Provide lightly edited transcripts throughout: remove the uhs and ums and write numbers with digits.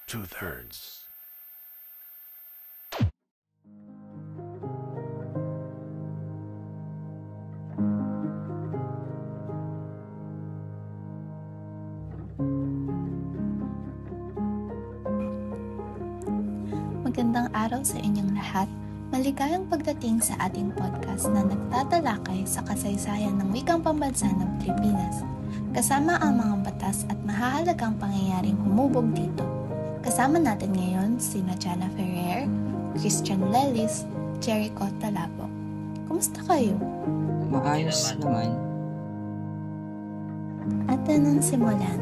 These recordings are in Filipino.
2/3. Magandang araw sa inyong lahat. Maligayang pagdating sa ating podcast na nagtatalakay sa kasaysayan ng wikang pambansa ng Pilipinas. Kasama ang mga batas at mahahalagang pangyayaring humubog dito. Kasama natin ngayon sina Jana Ferrer, Christian Lelis, Jericho Talabo. Kumusta kayo? Maayos naman. At anong simulan?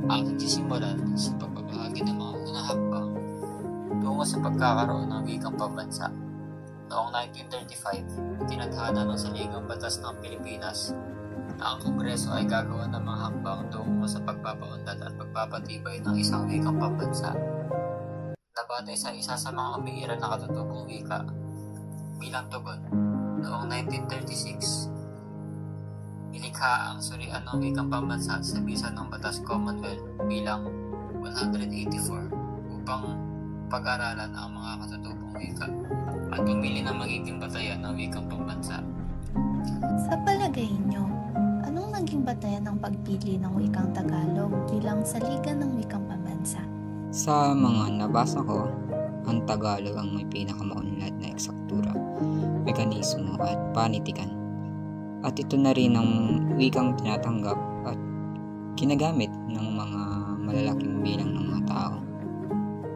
Aking sisimulan sa pagbabahagi ng mga unang hakbang tungo sa pagkakaroon ng wikang pambansa. Noong 1935, tinadhana ng Saligang Batas ng Pilipinas na ang Kongreso ay gagawa ng mga hakbang tungo sa pagpapaunlad at pagpapatibay ng isang wikang pambansa na batay sa isa sa mga umiiral na katutubong wika. Bilang tugon, noong 1936, nilikha ang surian ng wikang pambansa sa bisa ng Batas Commonwealth bilang 184 upang pag-aralan ang mga katutubong wika at pumili ng magiging batayan ng wikang pambansa. Sa palagay nyo, anong naging batayan ng pagpili ng wikang Tagalog bilang saligan ng wikang pambansa? Sa mga nabasa ko, ang Tagalog ang may pinakamaunlad na eksaktura, mekanismo at panitikan. At ito na rin ang wikang tinatanggap at ginagamit ng mga malalaking bilang ng mga tao.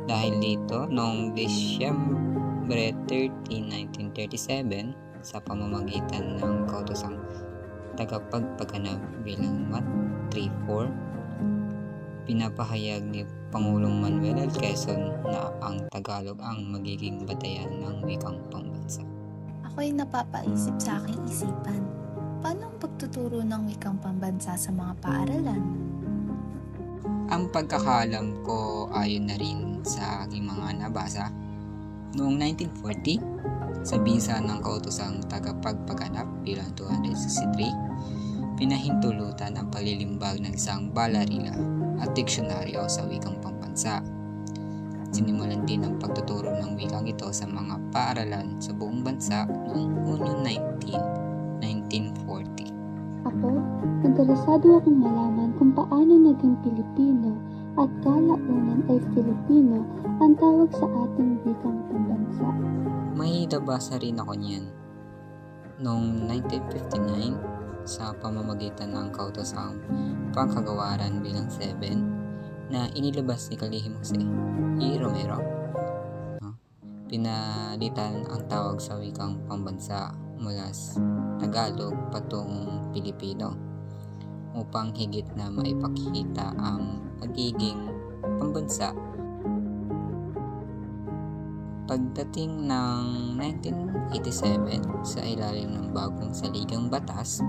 Dahil dito, noong Disyembre 13, 1937, sa pamamagitan ng kautosang tagapagpaganap bilang 134, pinapahayag ni Pangulong Manuel L. Quezon na ang Tagalog ang magiging batayan ng wikang pambansa. Ako'y napapaisip sa aking isipan. Paano ang pagtuturo ng wikang pambansa sa mga paaralan? Ang pagkakaalam ko ayon na rin sa aking mga nabasa, noong 1940, sa bisa ng kautosang tagapagpaganap bilang 263, pinahintulutan ang palilimbag ng isang balarila at diksyonaryo sa wikang pambansa. Sinimulan din ang pagtuturo ng wikang ito sa mga paaralan sa buong bansa noong Hunyo 1940. Ako, interesado akong malaman kung paano naging Pilipino at kalaunan ay Filipino ang tawag sa ating wikang pambansa. May nabasa rin ako niyan. Noong 1959, sa pamamagitan ng kautosang pangkagawaran bilang 7 na inilabas ni Kalihim Jose E. Romero, pinalitan ang tawag sa wikang pambansa mula sa Tagalog patungong Pilipino upang higit na maipakita ang pagiging pambansa. Pagdating ng 1987, sa ilalim ng bagong saligang batas,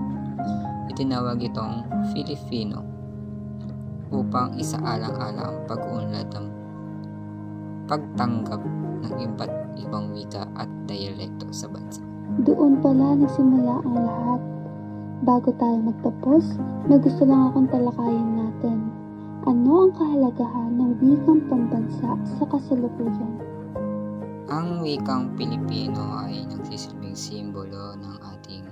itinawag itong Filipino upang isaalang-alang ang pag-unlad ng pagtanggap ng iba't ibang wika at dialekto sa bansa. Doon pala nagsimula ang lahat. Bago tayo magtapos, may gusto lang akong talakayin natin. Ano ang kahalagahan ng wikang pambansa sa kasalukuyan? Ang wikang Pilipino ay nagsisilbing simbolo ng ating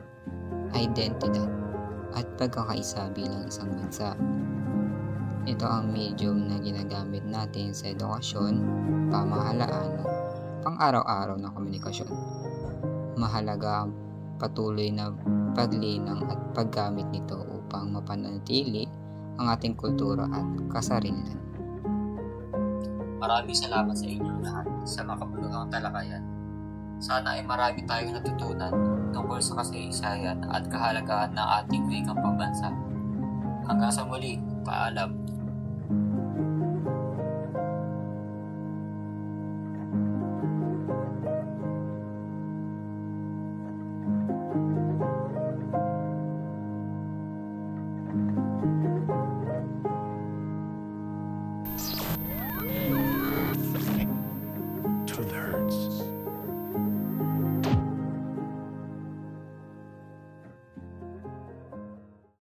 identidad at pagkakaisa bilang isang bansa. Ito ang medium na ginagamit natin sa edukasyon, pamahalaan, pang-araw-araw na komunikasyon. Mahalaga ang patuloy na paglinang at paggamit nito upang mapanatili ang ating kultura at kasarilan. Maraming salamat sa inyong lahat sa makabuluhang talakayan. Sana ay marami tayong natutunan tungkol sa kasaysayan at kahalagahan ng ating wikang pambansa. Hanggang sa muli, paalam.